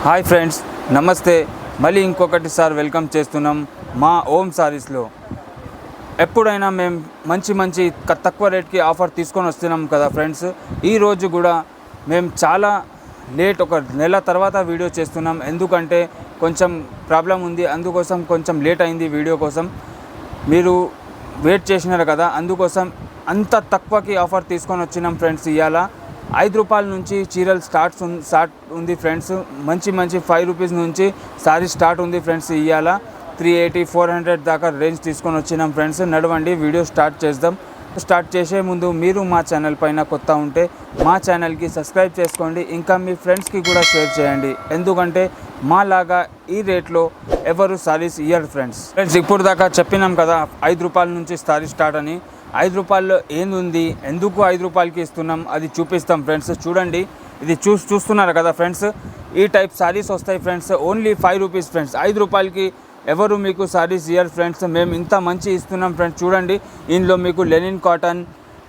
Hi friends, నమస్తే. మళ్ళీ ఇంకొకటిసారి welcome చేస్తున్నాం మా ఓమ్ సారీస్లో. ఎప్పుడైనా మేము మంచి తక్కువ రేట్కి ఆఫర్ తీసుకొని వస్తున్నాం కదా ఫ్రెండ్స్. ఈరోజు కూడా మేము చాలా లేట్, ఒక నెల తర్వాత వీడియో చేస్తున్నాం. ఎందుకంటే కొంచెం ప్రాబ్లం ఉంది, అందుకోసం కొంచెం లేట్ అయింది వీడియో కోసం. మీరు వెయిట్ చేసినారు కదా, అందుకోసం అంత తక్కువకి ఆఫర్ తీసుకొని వచ్చినాం ఫ్రెండ్స్. ఇవాళ ₹5 నుంచి చీరలు స్టార్ట్ ఉంది ఫ్రెండ్స్. మంచి 5 రూపీస్ నుంచి సారీ స్టార్ట్ ఉంది ఫ్రెండ్స్. ఇవాళ 380, 400 దాకా రేంజ్ తీసుకొని వచ్చినాం ఫ్రెండ్స్. నడవండి, వీడియో స్టార్ట్ చేద్దాం. స్టార్ట్ చేసే ముందు మీరు మా ఛానల్ పైన కొత్త ఉంటే మా ఛానల్కి సబ్స్క్రైబ్ చేసుకోండి, ఇంకా మీ ఫ్రెండ్స్కి కూడా షేర్ చేయండి. ఎందుకంటే మాలాగా ఈ రేట్లో ఎవరు సారీస్ ఇయ్యరు ఫ్రెండ్స్. ఇప్పుడు దాకా చెప్పినాం కదా ₹5 నుంచి సారీ స్టార్ట్ అని. ₹5 ఏంది, ఎందుకు ₹5కి ఇస్తున్నాం అది చూపిస్తాం ఫ్రెండ్స్. చూడండి, ఇది చూస్తున్నారు కదా ఫ్రెండ్స్. ఈ టైప్ సారీస్ వస్తాయి ఫ్రెండ్స్. Only 5 rupees friends. ₹5కి ఎవరు మీకు సారీస్ ఇయర్ ఫ్రెండ్స్. మేము ఇంత మంచి ఇస్తున్నాం ఫ్రెండ్స్. చూడండి, ఇందులో మీకు లెనిన్, కాటన్,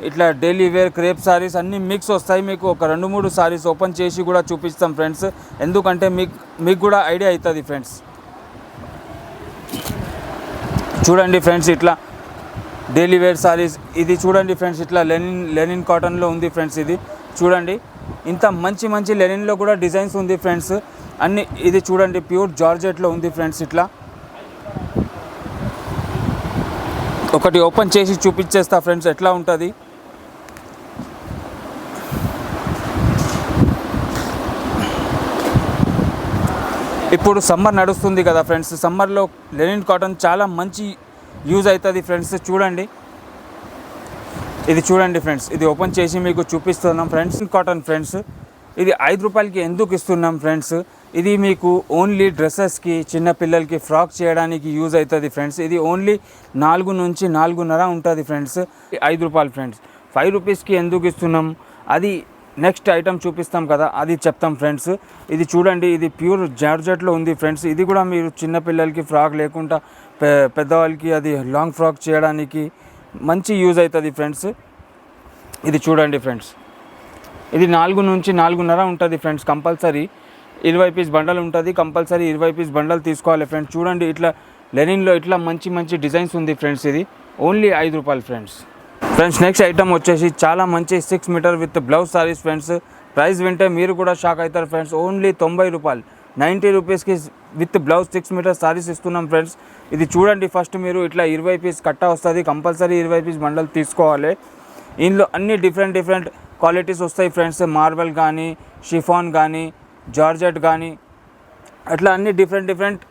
ఇట్లా డైలీ వేర్, క్రేప్ సారీస్ అన్నీ మిక్స్ వస్తాయి. మీకు ఒక 2-3 సారీస్ ఓపెన్ చేసి కూడా చూపిస్తాం ఫ్రెండ్స్. ఎందుకంటే మీకు కూడా ఐడియా అవుతుంది ఫ్రెండ్స్. చూడండి ఫ్రెండ్స్, ఇట్లా డైలీ వేర్ సారీస్. ఇది చూడండి ఫ్రెండ్స్, ఇట్లా లెనిన్ కాటన్లో ఉంది ఫ్రెండ్స్. ఇది చూడండి, ఇంత మంచి లెనిన్లో కూడా డిజైన్స్ ఉంది ఫ్రెండ్స్ అన్ని. ఇది చూడండి, ప్యూర్ జార్జెట్లో ఉంది ఫ్రెండ్స్. ఇట్లా ఒకటి ఓపెన్ చేసి చూపించేస్తా ఫ్రెండ్స్ ఎట్లా ఉంటుంది. ఇప్పుడు సమ్మర్ నడుస్తుంది కదా ఫ్రెండ్స్. సమ్మర్లో లెనిన్ కాటన్ చాలా మంచి యూజ్ అవుతుంది ఫ్రెండ్స్. చూడండి, ఇది చూడండి ఫ్రెండ్స్, ఇది ఓపెన్ చేసి మీకు చూపిస్తున్నాం ఫ్రెండ్స్. కాటన్ ఫ్రెండ్స్, ఇది ₹5కి ఎందుకు ఇస్తున్నాం ఫ్రెండ్స్. ఇది మీకు ఓన్లీ డ్రెస్సెస్కి, చిన్నపిల్లలకి ఫ్రాక్ చేయడానికి యూజ్ అవుతుంది ఫ్రెండ్స్. ఇది ఓన్లీ 4 నుంచి 4.5 ఉంటుంది ఫ్రెండ్స్. ₹5 ఫ్రెండ్స్. 5 రూపీస్కి ఎందుకు ఇస్తున్నాం అది నెక్స్ట్ ఐటమ్ చూపిస్తాం కదా, అది చెప్తాం ఫ్రెండ్స్. ఇది చూడండి, ఇది ప్యూర్ జార్జెట్లో ఉంది ఫ్రెండ్స్. ఇది కూడా మీరు చిన్నపిల్లలకి ఫ్రాక్ లేకుండా పెద్దవాళ్ళకి అది లాంగ్ ఫ్రాక్ చేయడానికి మంచి యూజ్ అవుతుంది ఫ్రెండ్స్. ఇది చూడండి ఫ్రెండ్స్, ఇది 4 నుంచి 4.5 ఉంటుంది ఫ్రెండ్స్. కంపల్సరీ 20 పీస్ బండల్ ఉంటుంది. కంపల్సరీ 20 పీస్ బండల్ తీసుకోవాలి ఫ్రెండ్స్. చూడండి, ఇట్లా లెనిన్లో ఇట్లా మంచి డిజైన్స్ ఉంది ఫ్రెండ్స్. ఇది ఓన్లీ ₹5 ఫ్రెండ్స్. నెక్స్ట్ ఐటమ్ వచ్చేసి చాలా మంచి 6 metre with blouse saris friends. Price వింటే మీరు కూడా షాక్ అవుతారు ఫ్రెండ్స్. ఓన్లీ ₹90, 90 రూపీస్కి విత్ బ్లౌజ్ 6 మీటర్ సారీస్ ఇస్తున్నాం ఫ్రెండ్స్. ఇది చూడండి, ఫస్ట్ మీరు ఇట్లా 20 పీస్ కట్ట వస్తుంది. కంపల్సరీ 20 పీస్ బండల్ తీసుకోవాలి. ఇందులో అన్ని డిఫరెంట్ క్వాలిటీస్ వస్తాయి ఫ్రెండ్స్. మార్బల్ కానీ, షిఫాన్ కానీ, జార్జెట్ కానీ, అట్లా అన్ని డిఫరెంట్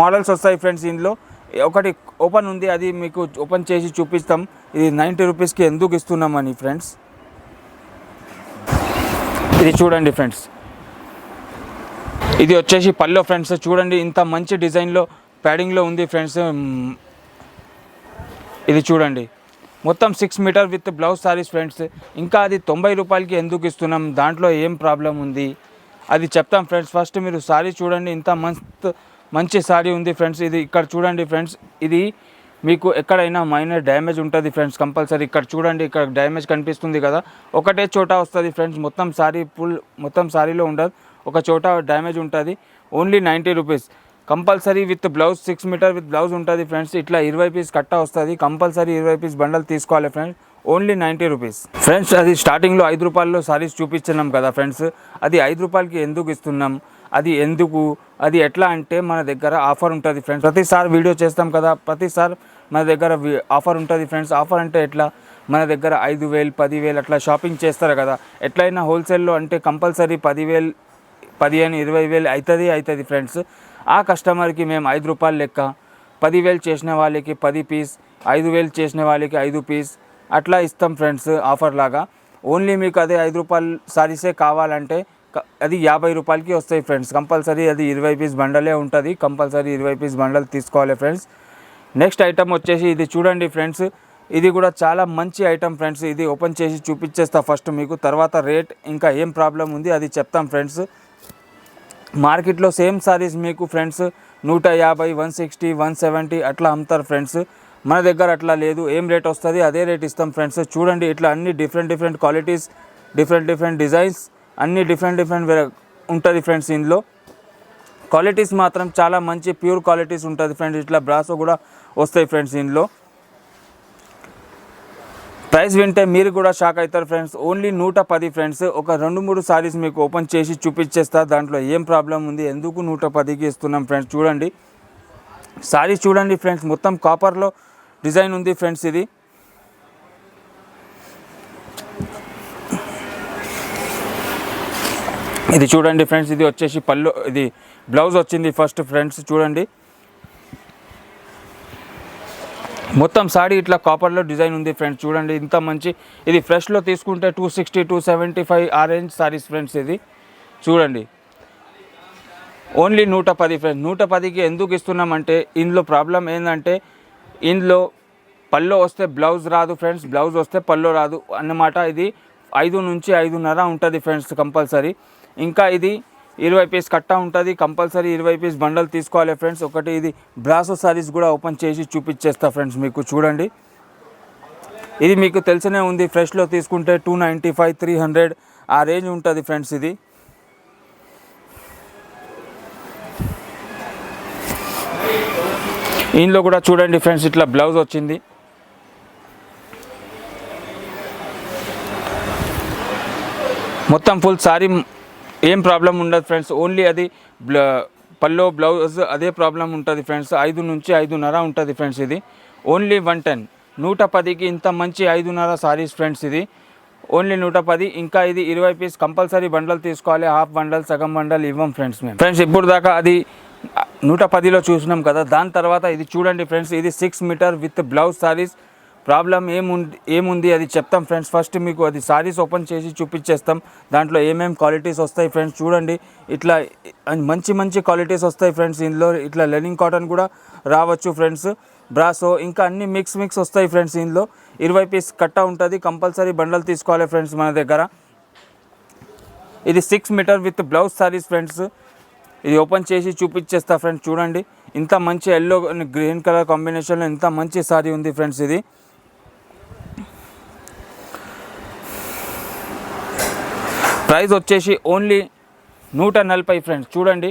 మోడల్స్ వస్తాయి ఫ్రెండ్స్. ఇందులో ఒకటి ఓపెన్ ఉంది, అది మీకు ఓపెన్ చేసి చూపిస్తాం. ఇది 90 రూపీస్కి ఎందుకు ఇస్తున్నామని ఫ్రెండ్స్. ఇది చూడండి ఫ్రెండ్స్, ఇది వచ్చేసి పల్లో ఫ్రెండ్స్. చూడండి, ఇంత మంచి డిజైన్లో ప్యాడింగ్లో ఉంది ఫ్రెండ్స్. ఇది చూడండి, మొత్తం 6 metre with blouse saris friends. ఇంకా అది ₹90కి ఎందుకు ఇస్తున్నాం, దాంట్లో ఏం ప్రాబ్లం ఉంది అది చెప్తాం ఫ్రెండ్స్. ఫస్ట్ మీరు సారీ చూడండి, ఇంత మంచి సారీ ఉంది ఫ్రెండ్స్. ఇది ఇక్కడ చూడండి ఫ్రెండ్స్, ఇది మీకు ఎక్కడైనా మైనర్ డ్యామేజ్ ఉంటుంది ఫ్రెండ్స్. కంపల్సరీ ఇక్కడ చూడండి, ఇక్కడ డ్యామేజ్ కనిపిస్తుంది కదా, ఒకటే చోట వస్తుంది ఫ్రెండ్స్. మొత్తం సారీలో ఉండదు, ఒక చోట డ్యామేజ్ ఉంటుంది. Only 90 rupees. Compulsory with blouse 6 metre with blouse ఉంటుంది ఫ్రెండ్స్. ఇట్లా 20 పీస్ కట్ట వస్తుంది. కంపల్సరీ 20 పీస్ బండల్ తీసుకోవాలి ఫ్రెండ్స్. Only 90 rupees friends. అది స్టార్టింగ్లో ₹5లో సారీస్ చూపించినాం కదా ఫ్రెండ్స్. అది ₹5కి ఎందుకు ఇస్తున్నాం, అది ఎట్లా అంటే మన దగ్గర ఆఫర్ ఉంటుంది ఫ్రెండ్స్. ప్రతిసారి వీడియో చేస్తాం కదా, ప్రతిసారి మన దగ్గర ఆఫర్ ఉంటుంది ఫ్రెండ్స్. ఆఫర్ అంటే ఎట్లా, మన దగ్గర 5,000, 10,000 అట్లా షాపింగ్ చేస్తారు కదా. ఎట్లయినా హోల్సేల్లో అంటే కంపల్సరీ 10,000, 15,000, 20,000 అవుతుంది ఫ్రెండ్స్. ఆ కస్టమర్కి మేము ₹5 లెక్క 10,000 చేసిన వాళ్ళకి 10 పీస్, 5,000 చేసిన వాళ్ళకి 5 పీస్ అట్లా ఇస్తాం ఫ్రెండ్స్ ఆఫర్ లాగా. ఓన్లీ మీకు అదే ₹5 సారీసే కావాలంటే అది ₹50కి వస్తాయి ఫ్రెండ్స్. కంపల్సరీ అది 20 పీస్ బండలే ఉంటుంది. కంపల్సరీ 20 పీస్ బండల్ తీసుకోవాలి ఫ్రెండ్స్. నెక్స్ట్ ఐటమ్ వచ్చేసి ఇది చూడండి ఫ్రెండ్స్, ఇది కూడా చాలా మంచి ఐటమ్ ఫ్రెండ్స్. ఇది ఓపెన్ చేసి చూపించేస్తా ఫస్ట్ మీకు, తర్వాత రేట్ ఇంకా ఏం ప్రాబ్లం ఉంది అది చెప్తాం ఫ్రెండ్స్. మార్కెట్లో సేమ్ సారీస్ మీకు ఫ్రెండ్స్ 150, 160, 170 అట్లా అమ్ముతారు ఫ్రెండ్స్. మన దగ్గర అట్లా లేదు, ఏం రేట్ వస్తుంది అదే రేట్ ఇస్తాం ఫ్రెండ్స్. చూడండి, ఇట్లా అన్ని డిఫరెంట్ క్వాలిటీస్, డిఫరెంట్ డిజైన్స్, అన్ని డిఫరెంట్ ఉంటుంది ఫ్రెండ్స్. ఇందులో క్వాలిటీస్ మాత్రం చాలా మంచి ప్యూర్ క్వాలిటీస్ ఉంటుంది ఫ్రెండ్స్. ఇట్లా బ్రాసో కూడా వస్తాయి ఫ్రెండ్స్. ఇందులో ప్రైస్ వింటే మీరు కూడా షాక్ అవుతారు ఫ్రెండ్స్. Only 110 friends. ఒక 2-3 సారీస్ మీకు ఓపెన్ చేసి చూపించేస్తా, దాంట్లో ఏం ప్రాబ్లం ఉంది, ఎందుకు 110కి ఇస్తున్నాం ఫ్రెండ్స్. చూడండి సారీ చూడండి ఫ్రెండ్స్, మొత్తం కాపర్లో డిజైన్ ఉంది ఫ్రెండ్స్. ఇది చూడండి ఫ్రెండ్స్, ఇది వచ్చేసి పళ్ళు, ఇది బ్లౌజ్ వచ్చింది ఫస్ట్ ఫ్రెండ్స్. చూడండి మొత్తం సారీ ఇట్లా కాపర్లో డిజైన్ ఉంది ఫ్రెండ్స్. చూడండి ఇంత మంచి, ఇది ఫ్రెష్లో తీసుకుంటే 260 275 ఆ రేంజ్ సారీస్ ఫ్రెండ్స్. ఇది చూడండి ఓన్లీ 110 ఫ్రెండ్స్. 110కి ఎందుకు ఇస్తున్నామంటే ఇందులో ప్రాబ్లం ఏంటంటే ఇందులో పళ్ళు వస్తే బ్లౌజ్ రాదు ఫ్రెండ్స్, బ్లౌజ్ వస్తే పళ్ళు రాదు అన్నమాట. ఇది 5 నుంచి 5.5 ఉంటుంది ఫ్రెండ్స్ కంపల్సరీ. ఇంకా ఇది 20 పీస్ కట్టా ఉంటుంది కంపల్సరీ. 20 పీస్ బండల్ తీసుకోవాలి ఫ్రెండ్స్. ఒకటి ఇది బ్రాసో సారీస్ కూడా ఓపెన్ చేసి చూపించేస్తా ఫ్రెండ్స్ మీకు. చూడండి ఇది మీకు తెలిసనే ఉంది, ఫ్రెష్లో తీసుకుంటే 295 300 ఆ రేంజ్ ఉంటుంది ఫ్రెండ్స్. ఇది ఇందులో కూడా చూడండి ఫ్రెండ్స్, ఇట్లా బ్లౌజ్ వచ్చింది. మొత్తం ఫుల్ సారీ ఏం ప్రాబ్లం ఉండదు ఫ్రెండ్స్. ఓన్లీ అది పల్లో బ్లౌజ్ అదే ప్రాబ్లం ఉంటుంది ఫ్రెండ్స్. 5 నుంచి 5.5 ఉంటుంది ఫ్రెండ్స్. ఇది ఓన్లీ 110. 110కి ఇంత మంచి 5.5 సారీస్ ఫ్రెండ్స్. ఇది ఓన్లీ 110. ఇంకా ఇది 20 పీస్ కంపల్సరీ బండల్ తీసుకోవాలి. హాఫ్ బండల్ సగం బండల్ ఇవ్వం ఫ్రెండ్స్ మేము. ఫ్రెండ్స్ ఇప్పుడు దాకా అది 110లో చూసినాం కదా, దాని తర్వాత ఇది చూడండి ఫ్రెండ్స్, ఇది 6 metre with blouse saris. Problem ఏముంది అది చెప్తాం ఫ్రెండ్స్. ఫస్ట్ మీకు అది సారీస్ ఓపెన్ చేసి చూపించేస్తాం, దాంట్లో ఏమేమి క్వాలిటీస్ వస్తాయి ఫ్రెండ్స్. చూడండి ఇట్లా మంచి క్వాలిటీస్ వస్తాయి ఫ్రెండ్స్. ఇందులో ఇట్లా లెనిన్ కాటన్ కూడా రావచ్చు ఫ్రెండ్స్, బ్రాసో ఇంకా అన్ని మిక్స్ వస్తాయి ఫ్రెండ్స్. ఇందులో 20 పీస్ కట్ట ఉంటుంది, కంపల్సరీ బండల్ తీసుకోవాలి ఫ్రెండ్స్ మన దగ్గర. ఇది 6 metre with blouse saris friends. ఇది ఓపెన్ చేసి చూపించేస్తా ఫ్రెండ్స్. చూడండి ఇంత మంచి ఎల్లో గ్రీన్ కలర్ కాంబినేషన్లో ఇంత మంచి సారీ ఉంది ఫ్రెండ్స్. ఇది ప్రైస్ వచ్చేసి ఓన్లీ 140 ఫ్రెండ్స్. చూడండి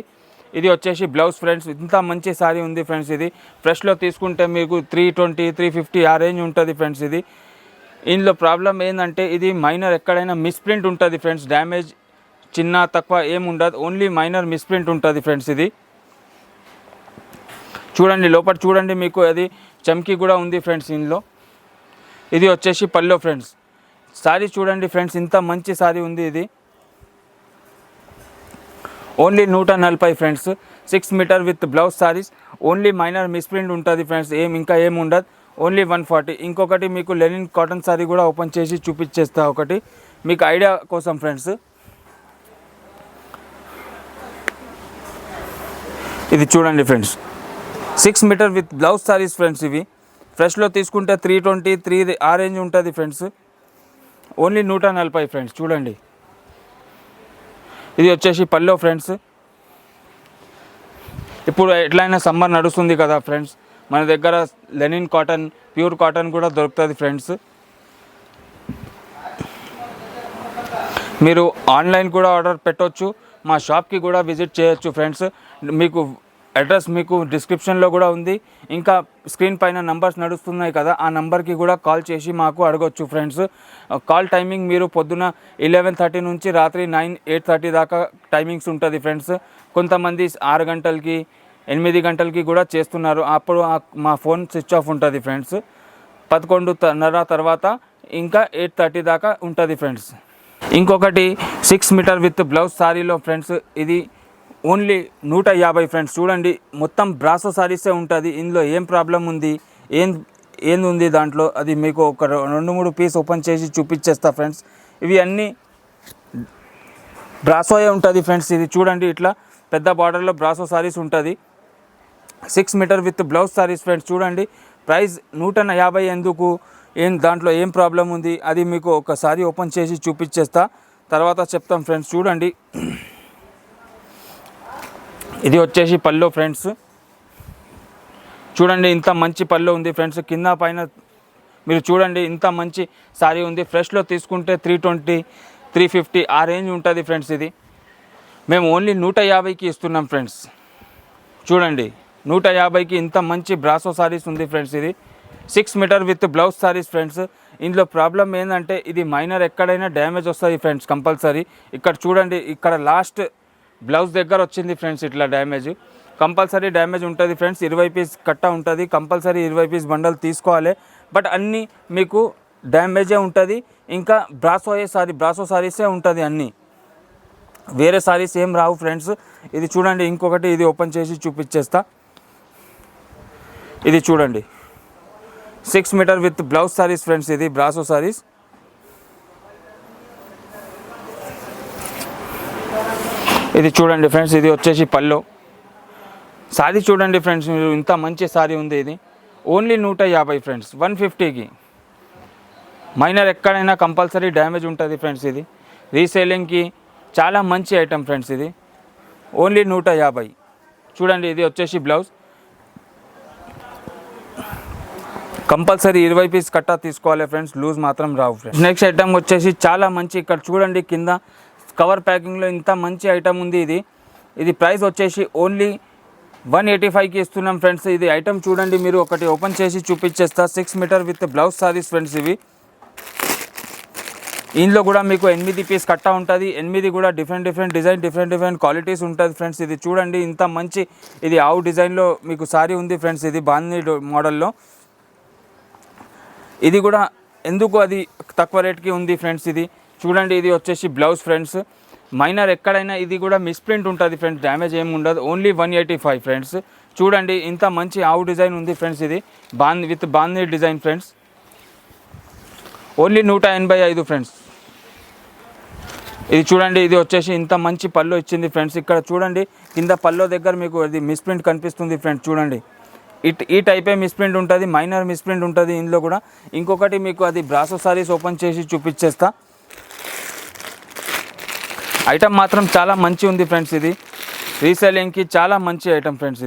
ఇది వచ్చేసి బ్లౌజ్ ఫ్రెండ్స్. ఇంత మంచి సారీ ఉంది ఫ్రెండ్స్. ఇది ఫ్రెష్లో తీసుకుంటే మీకు 320 350 ఆ రేంజ్ ఉంటుంది ఫ్రెండ్స్. ఇది ఇందులో ప్రాబ్లం ఏంటంటే ఇది మైనర్ ఎక్కడైనా మిస్ప్రింట్ ఉంటుంది ఫ్రెండ్స్. డ్యామేజ్ చిన్న తక్కువ ఏం ఉండదు, ఓన్లీ మైనర్ మిస్ప్రింట్ ఉంటుంది ఫ్రెండ్స్. ఇది చూడండి లోపల చూడండి, మీకు అది చమ్కీ కూడా ఉంది ఫ్రెండ్స్. ఇందులో ఇది వచ్చేసి పల్లో ఫ్రెండ్స్. సారీ చూడండి ఫ్రెండ్స్, ఇంత మంచి సారీ ఉంది. ఇది only 140 friends. 6 metre with blouse saris. Only minor misprint ఉంటుంది ఫ్రెండ్స్, ఇంకా ఏం ఉండదు. ఓన్లీ 140. ఇంకొకటి మీకు లెనిన్ కాటన్ సారీ కూడా ఓపెన్ చేసి చూపించేస్తా ఒకటి మీకు ఐడియా కోసం ఫ్రెండ్స్. ఇది చూడండి friends, 6 metre with blouse saris friends. ఇవి ఫ్రెష్లో తీసుకుంటే 320 ఆ రేంజ్ ఉంటుంది ఫ్రెండ్స్. Only 140 friends. చూడండి ఇది వచ్చేసి పల్లో ఫ్రెండ్స్. ఇప్పుడు ఎట్లయినా సమ్మర్ నడుస్తుంది కదా ఫ్రెండ్స్, మన దగ్గర లెనిన్ కాటన్ ప్యూర్ కాటన్ కూడా దొరుకుతుంది ఫ్రెండ్స్. మీరు ఆన్లైన్ కూడా ఆర్డర్ పెట్టవచ్చు, మా షాప్కి కూడా విజిట్ చేయొచ్చు ఫ్రెండ్స్. మీకు అడ్రస్ మీకు డిస్క్రిప్షన్లో కూడా ఉంది, ఇంకా స్క్రీన్ పైన నంబర్స్ నడుస్తున్నాయి కదా, ఆ నెంబర్కి కూడా కాల్ చేసి మాకు అడగొచ్చు ఫ్రెండ్స్. కాల్ టైమింగ్ మీరు పొద్దున 11:30 నుంచి రాత్రి 8:30 దాకా టైమింగ్స్ ఉంటుంది ఫ్రెండ్స్. కొంతమంది 6 గంటలకి 8 గంటలకి కూడా చేస్తున్నారు, అప్పుడు మా ఫోన్ స్విచ్ ఆఫ్ ఉంటుంది ఫ్రెండ్స్. 11:30 తర్వాత ఇంకా 8:30 దాకా ఉంటుంది ఫ్రెండ్స్. ఇంకొకటి 6 మీటర్ విత్ బ్లౌజ్ సారీలో ఫ్రెండ్స్, ఇది ఓన్లీ 150 ఫ్రెండ్స్. చూడండి మొత్తం బ్రాసో సారీసే ఉంటుంది. ఇందులో ఏం ప్రాబ్లం ఉంది ఏంది ఉంది దాంట్లో, అది మీకు ఒక 2-3 పీస్ ఓపెన్ చేసి చూపించేస్తా ఫ్రెండ్స్. ఇవి అన్నీ బ్రాసోయే ఉంటుంది ఫ్రెండ్స్. ఇది చూడండి ఇట్లా పెద్ద బార్డర్లో బ్రాసో సారీస్ ఉంటుంది. 6 metre with blouse saris friends. చూడండి ప్రైస్ 150 ఎందుకు, దాంట్లో ఏం ప్రాబ్లం ఉంది అది మీకు ఒకసారి ఓపెన్ చేసి చూపించేస్తా, తర్వాత చెప్తాం ఫ్రెండ్స్. చూడండి ఇది వచ్చేసి పల్లో ఫ్రెండ్స్. చూడండి ఇంత మంచి పల్లో ఉంది ఫ్రెండ్స్. కింద పైన మీరు చూడండి ఇంత మంచి సారీ ఉంది. ఫ్రెష్లో తీసుకుంటే 320 350 ఆ రేంజ్ ఉంటుంది ఫ్రెండ్స్. ఇది మేము ఓన్లీ 150కి ఇస్తున్నాం ఫ్రెండ్స్. చూడండి 150కి ఇంత మంచి బ్రాసో సారీస్ ఉంది ఫ్రెండ్స్. ఇది 6 metre with blouse saris friends. ఇందులో ప్రాబ్లం ఏంటంటే ఇది మైనర్ ఎక్కడైనా డ్యామేజ్ వస్తుంది ఫ్రెండ్స్ కంపల్సరీ. ఇక్కడ చూడండి, ఇక్కడ లాస్ట్ బ్లౌజ్ దగ్గర వచ్చింది ఫ్రెండ్స్, ఇట్లా డ్యామేజ్ కంపల్సరీ డ్యామేజ్ ఉంటుంది ఫ్రెండ్స్. 20 పీస్ కట్ట ఉంటుంది, కంపల్సరీ 20 పీస్ బండల్ తీసుకోవాలి. బట్ అన్నీ మీకు డ్యామేజే ఉంటుంది. ఇంకా బ్రాసో సారీసే ఉంటుంది అన్నీ, వేరే సారీస్ ఏం రావు ఫ్రెండ్స్. ఇది చూడండి, ఇంకొకటి ఇది ఓపెన్ చేసి చూపించేస్తా. ఇది చూడండి 6 metre with blouse saris friends. ఇది బ్రాసో సారీస్. ఇది చూడండి ఫ్రెండ్స్, ఇది వచ్చేసి పల్లో సారీ. చూడండి ఫ్రెండ్స్, మీరు ఇంత మంచి సారీ ఉంది. ఇది ఓన్లీ 150 ఫ్రెండ్స్. 150కి మైనర్ ఎక్కడైనా కంపల్సరీ డ్యామేజ్ ఉంటుంది ఫ్రెండ్స్. ఇది రీసేలింగ్కి చాలా మంచి ఐటమ్ ఫ్రెండ్స్. ఇది ఓన్లీ 150. చూడండి, ఇది వచ్చేసి బ్లౌజ్. కంపల్సరీ 20 పీస్ కట్టా తీసుకోవాలి ఫ్రెండ్స్, లూజ్ మాత్రం రావు ఫ్రెండ్స్. నెక్స్ట్ ఐటమ్ వచ్చేసి చాలా మంచి, ఇక్కడ చూడండి కింద కవర్ ప్యాకింగ్లో ఇంత మంచి ఐటమ్ ఉంది. ఇది ప్రైస్ వచ్చేసి ఓన్లీ 185కి ఇస్తున్నాం ఫ్రెండ్స్. ఇది ఐటమ్ చూడండి, మీరు ఒకటి ఓపెన్ చేసి చూపించేస్తా. 6 metre with blouse saris friends. ఇవి ఇందులో కూడా మీకు 8 పీస్ కట్ట ఉంటుంది. 8 కూడా డిఫరెంట్ డిజైన్, డిఫరెంట్ క్వాలిటీస్ ఉంటుంది ఫ్రెండ్స్. ఇది చూడండి ఇంత మంచి, ఇది ఆవు డిజైన్లో మీకు సారీ ఉంది ఫ్రెండ్స్. ఇది బాందీ మోడల్లో. ఇది కూడా ఎందుకు అది తక్కువ రేట్కి ఉంది ఫ్రెండ్స్. ఇది చూడండి, ఇది వచ్చేసి బ్లౌజ్ ఫ్రెండ్స్. మైనర్ ఎక్కడైనా ఇది కూడా మిస్ప్రింట్ ఉంటుంది ఫ్రెండ్స్, డ్యామేజ్ ఏమి ఉండదు. Only 185 friends. చూడండి ఇంత మంచి ఆవు డిజైన్ ఉంది ఫ్రెండ్స్. ఇది విత్ బాందీ డిజైన్ ఫ్రెండ్స్. Only 185 friends. ఇది చూడండి, ఇది వచ్చేసి ఇంత మంచి పల్లో ఇచ్చింది ఫ్రెండ్స్. ఇక్కడ చూడండి కింద పల్లో దగ్గర మీకు ఇది మిస్ప్రింట్ కనిపిస్తుంది ఫ్రెండ్స్. చూడండి ఈ టైపే మిస్ప్రింట్ ఉంటుంది, మైనర్ మిస్ప్రింట్ ఉంటుంది ఇందులో కూడా. ఇంకొకటి మీకు అది బ్రాసో సారీస్ ఓపెన్ చేసి చూపించేస్తా. ఐటమ్ మాత్రం చాలా మంచి ఉంది ఫ్రెండ్స్. ఇది రీసెల్లింగ్కి చాలా మంచి ఐటమ్ ఫ్రెండ్స్.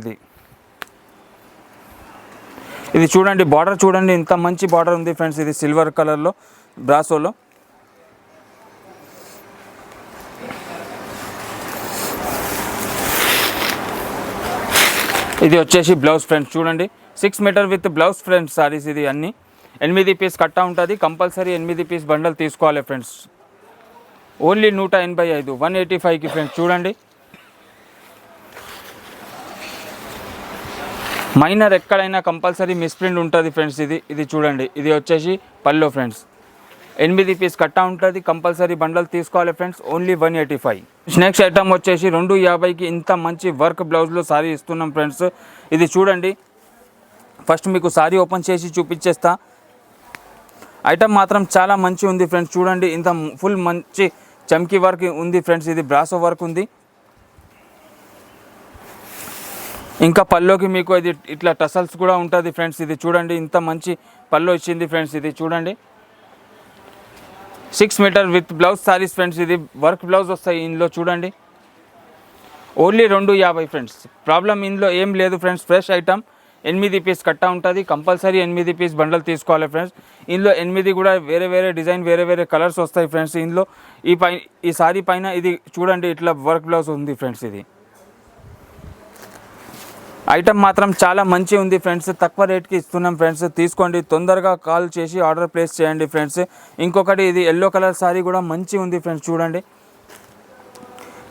ఇది చూడండి, బార్డర్ చూడండి ఇంత మంచి బార్డర్ ఉంది ఫ్రెండ్స్. ఇది సిల్వర్ కలర్లో బ్రాసోలో. ఇది వచ్చేసి బ్లౌజ్ ఫ్రెండ్స్. చూడండి 6 metre with blouse friends sarees. ఇది అన్నీ 8 పీస్ కట్ట ఉంటుంది, కంపల్సరీ 8 పీస్ బండల్ తీసుకోవాలి ఫ్రెండ్స్. ఓన్లీ 185, 185కి ఫ్రెండ్స్. చూడండి మైనర్ ఎక్కడైనా కంపల్సరీ మిస్ప్రింట్ ఉంటుంది ఫ్రెండ్స్. ఇది చూడండి, ఇది వచ్చేసి పల్లో ఫ్రెండ్స్. 8 పీస్ కట్ట ఉంటుంది, కంపల్సరీ బండల్ తీసుకోవాలి ఫ్రెండ్స్. ఓన్లీ 185. నెక్స్ట్ ఐటమ్ వచ్చేసి 250కి ఇంత మంచి వర్క్ బ్లౌజ్లో సారీ ఇస్తున్నాం ఫ్రెండ్స్. ఇది చూడండి, ఫస్ట్ మీకు సారీ ఓపెన్ చేసి చూపించేస్తా. ఐటమ్ మాత్రం చాలా మంచి ఉంది ఫ్రెండ్స్. చూడండి ఇంత ఫుల్ మంచి చమ్కీ వర్క్ ఉంది ఫ్రెండ్స్. ఇది బ్రాసో వర్క్ ఉంది. ఇంకా పల్లోకి మీకు ఇది ఇట్లా టసల్స్ కూడా ఉంటుంది ఫ్రెండ్స్. ఇది చూడండి ఇంత మంచి పల్లో ఇచ్చింది ఫ్రెండ్స్. ఇది చూడండి 6 metre with blouse saris friends. ఇది వర్క్ బ్లౌజ్ వస్తాయి ఇందులో. చూడండి ఓన్లీ 250 ఫ్రెండ్స్. ప్రాబ్లం ఇందులో ఏం లేదు ఫ్రెండ్స్. Fresh item. 8 పీస్ కట్ట ఉంటుంది, కంపల్సరీ 8 పీస్ బండల్ తీసుకోవాలి ఫ్రెండ్స్. ఇందులో 8 కూడా వేరే డిజైన్, వేరే కలర్స్ వస్తాయి ఫ్రెండ్స్. ఇందులో ఈ సారీ పైన ఇది చూడండి ఇట్లా వర్క్ బ్లౌజ్ ఉంది ఫ్రెండ్స్. ఇది ఐటమ్ మాత్రం చాలా మంచి ఉంది ఫ్రెండ్స్. తక్కువ రేట్కి ఇస్తున్నాం ఫ్రెండ్స్. తీసుకోండి, తొందరగా కాల్ చేసి ఆర్డర్ ప్లేస్ చేయండి ఫ్రెండ్స్. ఇంకొకటి ఇది ఎల్లో కలర్ సారీ కూడా మంచి ఉంది ఫ్రెండ్స్. చూడండి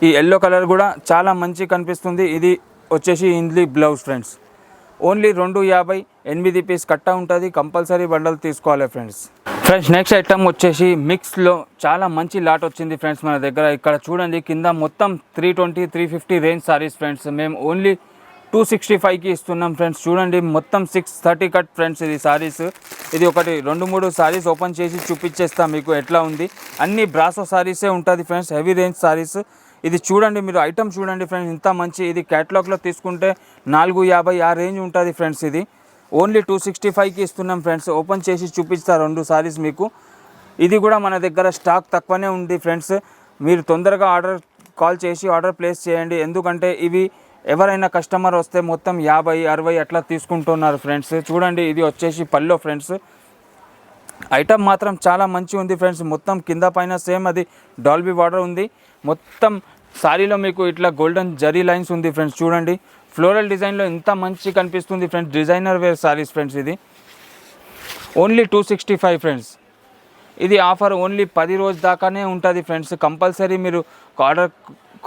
ఈ ఎల్లో కలర్ కూడా చాలా మంచి కనిపిస్తుంది. ఇది వచ్చేసి ఇంద్లీ బ్లౌజ్ ఫ్రెండ్స్. ఓన్లీ 250, 8 పీస్ కట్ట ఉంటుంది, కంపల్సరీ బండల్ తీసుకోవాలి ఫ్రెండ్స్. నెక్స్ట్ ఐటమ్ వచ్చేసి మిక్స్లో చాలా మంచి లాట్ వచ్చింది ఫ్రెండ్స్ మన దగ్గర. ఇక్కడ చూడండి కింద మొత్తం 320, 350 రేంజ్ సారీస్ ఫ్రెండ్స్. మేము ఓన్లీ 265కి ఇస్తున్నాం ఫ్రెండ్స్. చూడండి మొత్తం 630 కట్ ఫ్రెండ్స్. ఇది సారీస్. ఇది ఒకటి 2-3 సారీస్ ఓపెన్ చేసి చూపించేస్తా మీకు ఎట్లా ఉంది. అన్ని బ్రాసో సారీసే ఉంటుంది ఫ్రెండ్స్, హెవీ రేంజ్ సారీస్. ఇది చూడండి, మీరు ఐటమ్ చూడండి ఫ్రెండ్స్ ఇంత మంచి. ఇది క్యాటలాగ్లో తీసుకుంటే 450 ఆ రేంజ్ ఉంటుంది ఫ్రెండ్స్. ఇది ఓన్లీ 265కి ఇస్తున్నాం ఫ్రెండ్స్. ఓపెన్ చేసి చూపిస్తా 2 సారీస్ మీకు. ఇది కూడా మన దగ్గర స్టాక్ తక్కువనే ఉంది ఫ్రెండ్స్. మీరు తొందరగా కాల్ చేసి ఆర్డర్ ప్లేస్ చేయండి. ఎందుకంటే ఇవి ఎవరైనా కస్టమర్ వస్తే మొత్తం 50, 60 అట్లా తీసుకుంటున్నారు ఫ్రెండ్స్. చూడండి ఇది వచ్చేసి పల్లో ఫ్రెండ్స్. ఐటమ్ మాత్రం చాలా మంచి ఉంది ఫ్రెండ్స్. మొత్తం కింద పైన సేమ్ అది డాల్బీ బార్డర్ ఉంది. మొత్తం సారీలో మీకు ఇట్లా గోల్డెన్ జరీ లైన్స్ ఉంది ఫ్రెండ్స్. చూడండి ఫ్లోరల్ డిజైన్లో ఎంత మంచి కనిపిస్తుంది friends. Designer wear sarees friends. ఇది ఓన్లీ 265 ఫ్రెండ్స్. ఇది ఆఫర్ ఓన్లీ 10 రోజు దాకానే ఉంటుంది ఫ్రెండ్స్. కంపల్సరీ మీరు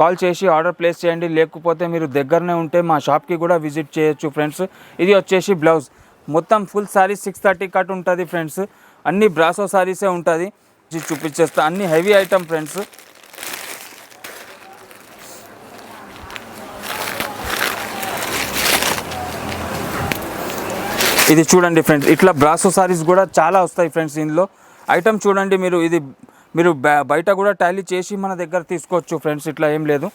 కాల్ చేసి ఆర్డర్ ప్లేస్ చేయండి. లేకపోతే మీరు దగ్గరనే ఉంటే మా షాప్కి కూడా విజిట్ చేయొచ్చు ఫ్రెండ్స్. ఇది వచ్చేసి బ్లౌజ్. మొత్తం ఫుల్ సారీ 630 కట్ ఉంటుంది ఫ్రెండ్స్. అన్ని బ్రాసో సారీసే ఉంటుంది. చూపించేస్తా అన్ని హెవీ ఐటమ్ ఫ్రెండ్స్. ఇది చూడండి ఫ్రెండ్స్. ఇట్లా బ్రాసో సారీస్ కూడా చాలా వస్తాయి ఫ్రెండ్స్. ఇందులో ఐటమ్ చూడండి మీరు. ఇది మీరు బయట కూడా టాలీ చేసి మన దగ్గర తీసుకోవచ్చు ఫ్రెండ్స్. ఇట్లా ఏం లేదు.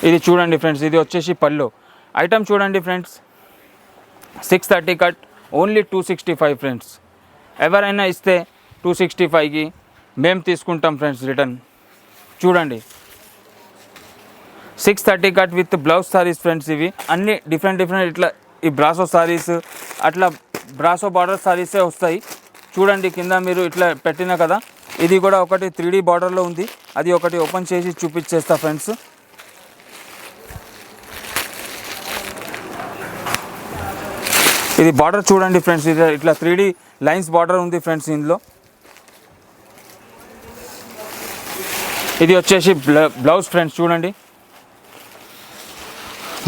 ఇది చూడండి ఫ్రెండ్స్. ఇది వచ్చేసి పళ్ళు. ఐటమ్ చూడండి ఫ్రెండ్స్. 630 cut only 265 friends. ఎవరైనా ఇస్తే 265కి మేము తీసుకుంటాం ఫ్రెండ్స్ రిటర్న్. చూడండి 630 cut with blouse saris friends. ఇవి అన్ని డిఫరెంట్ ఇట్లా ఈ బ్రాసో సారీస్ అట్లా బ్రాసో బార్డర్ సారీసే వస్తాయి. చూడండి కింద మీరు ఇట్లా పెట్టినా కదా. ఇది కూడా ఒకటి 3D బార్డర్లో ఉంది. అది ఒకటి ఓపెన్ చేసి చూపించేస్తా ఫ్రెండ్స్. ఇది బార్డర్ చూడండి ఫ్రెండ్స్. ఇది ఇట్లా 3D లైన్స్ బార్డర్ ఉంది ఫ్రెండ్స్ ఇందులో. ఇది వచ్చేసి బ్లౌజ్ ఫ్రెండ్స్. చూడండి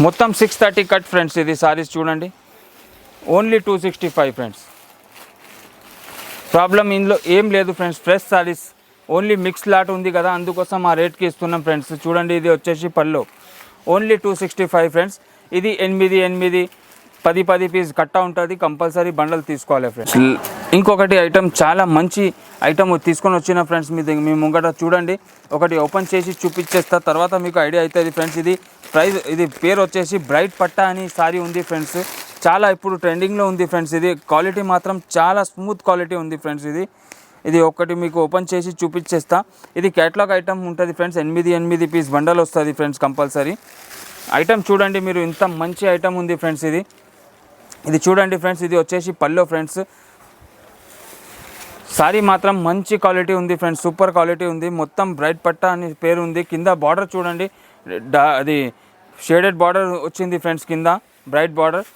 మొత్తం 630 కట్ ఫ్రెండ్స్. ఇది సారీస్ చూడండి ఓన్లీ 265 ఫ్రెండ్స్. ప్రాబ్లం ఇందులో ఏం లేదు friends. Fresh saris only mix lot ఉంది కదా, అందుకోసం ఆ రేట్కి ఇస్తున్నాం ఫ్రెండ్స్. చూడండి ఇది వచ్చేసి పళ్ళు ఓన్లీ 265 ఫ్రెండ్స్. ఇది 8 10 పీస్ కట్ట ఉంటుంది. కంపల్సరీ బండల్ తీసుకోవాలి ఫ్రెండ్స్. ఇంకొకటి ఐటమ్ చాలా మంచి ఐటమ్ తీసుకొని వచ్చిన ఫ్రెండ్స్. మీ ముంగట చూడండి. ఒకటి ఓపెన్ చేసి చూపించేస్తా, తర్వాత మీకు ఐడియా అవుతుంది ఫ్రెండ్స్. ఇది ప్రైస్, ఇది పేరు వచ్చేసి బ్రైట్ పట్టా అని సారీ ఉంది ఫ్రెండ్స్. చాలా ఇప్పుడు ట్రెండింగ్లో ఉంది ఫ్రెండ్స్. ఇది క్వాలిటీ మాత్రం చాలా స్మూత్ క్వాలిటీ ఉంది ఫ్రెండ్స్. ఇది ఒకటి మీకు ఓపెన్ చేసి చూపించేస్తా. ఇది క్యాటలాగ్ ఐటమ్ ఉంటుంది ఫ్రెండ్స్. 8 పీస్ బండల్ వస్తుంది ఫ్రెండ్స్ కంపల్సరీ. ఐటమ్ చూడండి మీరు. ఇంత మంచి ఐటమ్ ఉంది ఫ్రెండ్స్. ఇది చూడండి ఫ్రెండ్స్. ఇది వచ్చేసి పల్లో ఫ్రెండ్స్. సారీ మాత్రం మంచి క్వాలిటీ ఉంది ఫ్రెండ్స్. సూపర్ క్వాలిటీ ఉంది. మొత్తం బ్రైట్ పట్టా అని పేరు ఉంది. కింద బార్డర్ చూడండి. అది షేడెడ్ బార్డర్ వచ్చింది ఫ్రెండ్స్ కింద, బ్రైట్ బార్డర్.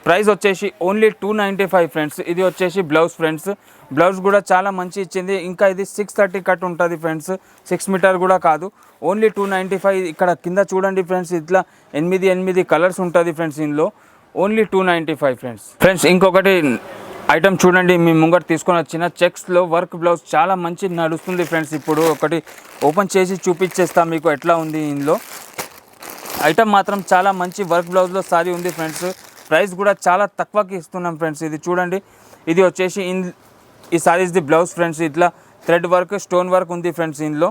ప్రైస్ వచ్చేసి ఓన్లీ 295 ఫ్రెండ్స్. ఇది వచ్చేసి బ్లౌజ్ ఫ్రెండ్స్. బ్లౌజ్ కూడా చాలా మంచి ఇచ్చింది. ఇంకా ఇది 630 కట్ ఉంటుంది ఫ్రెండ్స్. 6 మీటర్ కూడా కాదు. ఓన్లీ 295. ఇక్కడ కింద చూడండి ఫ్రెండ్స్. ఇట్లా 8 కలర్స్ ఉంటుంది ఫ్రెండ్స్ ఇందులో. Only 295 friends. ఇంకొకటి ఐటమ్ చూడండి. మీ ముంగట తీసుకొని వచ్చిన చెక్స్లో వర్క్ బ్లౌజ్ చాలా మంచి నడుస్తుంది ఫ్రెండ్స్. ఇప్పుడు ఒకటి ఓపెన్ చేసి చూపించేస్తా మీకు ఎట్లా ఉంది ఇందులో. ఐటమ్ మాత్రం చాలా మంచి వర్క్ బ్లౌజ్లో సారీ ఉంది ఫ్రెండ్స్. ప్రైస్ కూడా చాలా తక్కువకి ఇస్తున్నాం ఫ్రెండ్స్. ఇది చూడండి. ఇది వచ్చేసి ఈ సారీస్ ది బ్లౌజ్ ఫ్రెండ్స్. ఇట్లా థ్రెడ్ వర్క్, స్టోన్ వర్క్ ఉంది ఫ్రెండ్స్ ఇందులో.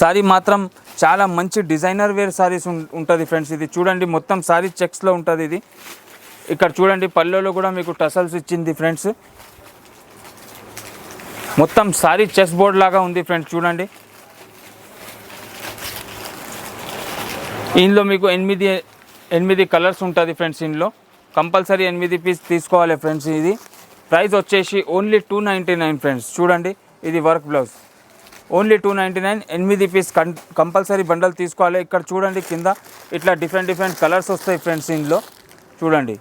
సారీ మాత్రం చాలా మంచి డిజైనర్ వేర్ సారీస్ ఉంటుంది ఫ్రెండ్స్. ఇది చూడండి మొత్తం సారీ చెక్స్లో ఉంటుంది. ఇది ఇక్కడ చూడండి పళ్ళులో కూడా మీకు టసల్స్ ఇచ్చింది ఫ్రెండ్స్. మొత్తం సారీ చెస్ బోర్డ్ లాగా ఉంది ఫ్రెండ్స్. చూడండి ఇందులో మీకు 8 కలర్స్ ఉంటుంది ఫ్రెండ్స్. ఇందులో కంపల్సరీ 8 పీస్ తీసుకోవాలి ఫ్రెండ్స్. ఇది ప్రైస్ వచ్చేసి ఓన్లీ 299 ఫ్రెండ్స్. చూడండి ఇది work blouse only 299. 8 piece compulsory bundle తీసుకోవాలి. ఇక్కడ చూడండి కింద ఇట్లా డిఫరెంట్ కలర్స్ వస్తాయి ఫ్రెండ్స్ ఇందులో. చూడండి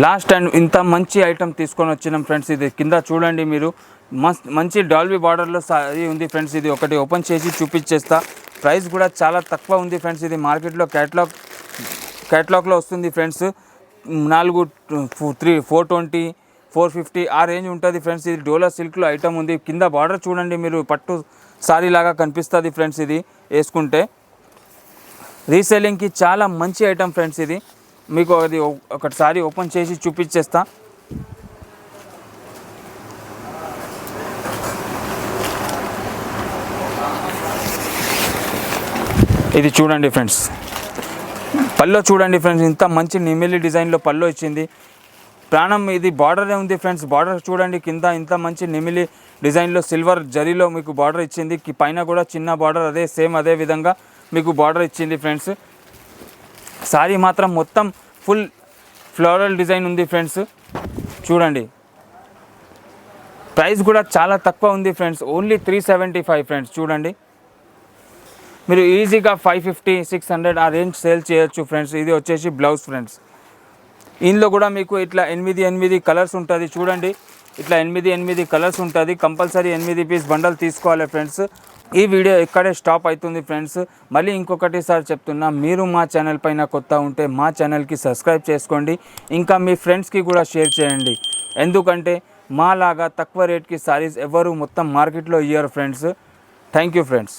లాస్ట్ అండ్ ఇంత మంచి ఐటమ్ తీసుకొని వచ్చినాం ఫ్రెండ్స్. ఇది కింద చూడండి మీరు. మంచి డాల్బీ బార్డర్లో సారీ ఉంది ఫ్రెండ్స్. ఇది ఒకటి ఓపెన్ చేసి చూపించేస్తా. ప్రైస్ కూడా చాలా తక్కువ ఉంది ఫ్రెండ్స్. ఇది మార్కెట్లో క్యాటలాగ్లో వస్తుంది ఫ్రెండ్స్. 420 450 ఆ రేంజ్ ఉంటుంది ఫ్రెండ్స్. ఇది డోలా సిల్క్లో ఐటమ్ ఉంది. కింద బార్డర్ చూడండి మీరు. పట్టు సారీ లాగా కనిపిస్తుంది ఫ్రెండ్స్. ఇది వేసుకుంటే రీసెల్లింగ్కి చాలా మంచి ఐటమ్ ఫ్రెండ్స్. ఇది మీకు అది ఒకసారి ఓపెన్ చేసి చూపించేస్తా. ఇది చూడండి ఫ్రెండ్స్. పల్లో చూడండి ఫ్రెండ్స్. ఇంత మంచి నిమిలి డిజైన్లో పల్లో ఇచ్చింది. ప్రాణం ఇది బార్డరే ఉంది ఫ్రెండ్స్. బార్డర్ చూడండి కింద ఇంత మంచి నిమిలి డిజైన్లో సిల్వర్ జరీలో మీకు బార్డర్ ఇచ్చింది. పైన కూడా చిన్న బార్డర్ అదే సేమ్ అదే విధంగా మీకు బార్డర్ ఇచ్చింది ఫ్రెండ్స్. సారీ మాత్రం మొత్తం ఫుల్ ఫ్లోరల్ డిజైన్ ఉంది ఫ్రెండ్స్. చూడండి ప్రైస్ కూడా చాలా తక్కువ ఉంది ఫ్రెండ్స్, ఓన్లీ 375 ఫ్రెండ్స్. చూడండి, మీరు ఈజీగా 550 600 ఆ రేంజ్ సేల్ చేయొచ్చు ఫ్రెండ్స్. ఇది వచ్చేసి బ్లౌజ్ ఫ్రెండ్స్. ఇందులో కూడా మీకు ఇట్లా 8 కలర్స్ ఉంటుంది. చూడండి, ఇట్లా 8 కలర్స్ ఉంటుంది. కంపల్సరీ 8 పీస్ బండల్ తీసుకోవాలి ఫ్రెండ్స్. ఈ వీడియో ఇక్కడే స్టాప్ అవుతుంది ఫ్రెండ్స్. మళ్ళీ ఇంకొకటిసారి చెప్తున్నా, మీరు మా ఛానల్ పైన కొత్త ఉంటే మా ఛానల్కి సబ్స్క్రైబ్ చేసుకోండి. ఇంకా మీ ఫ్రెండ్స్కి కూడా షేర్ చేయండి. ఎందుకంటే మాలాగా తక్కువ రేట్కి సారీస్ ఎవరు మొత్తం మార్కెట్లో ఇయ్యరు ఫ్రెండ్స్. Thank you friends.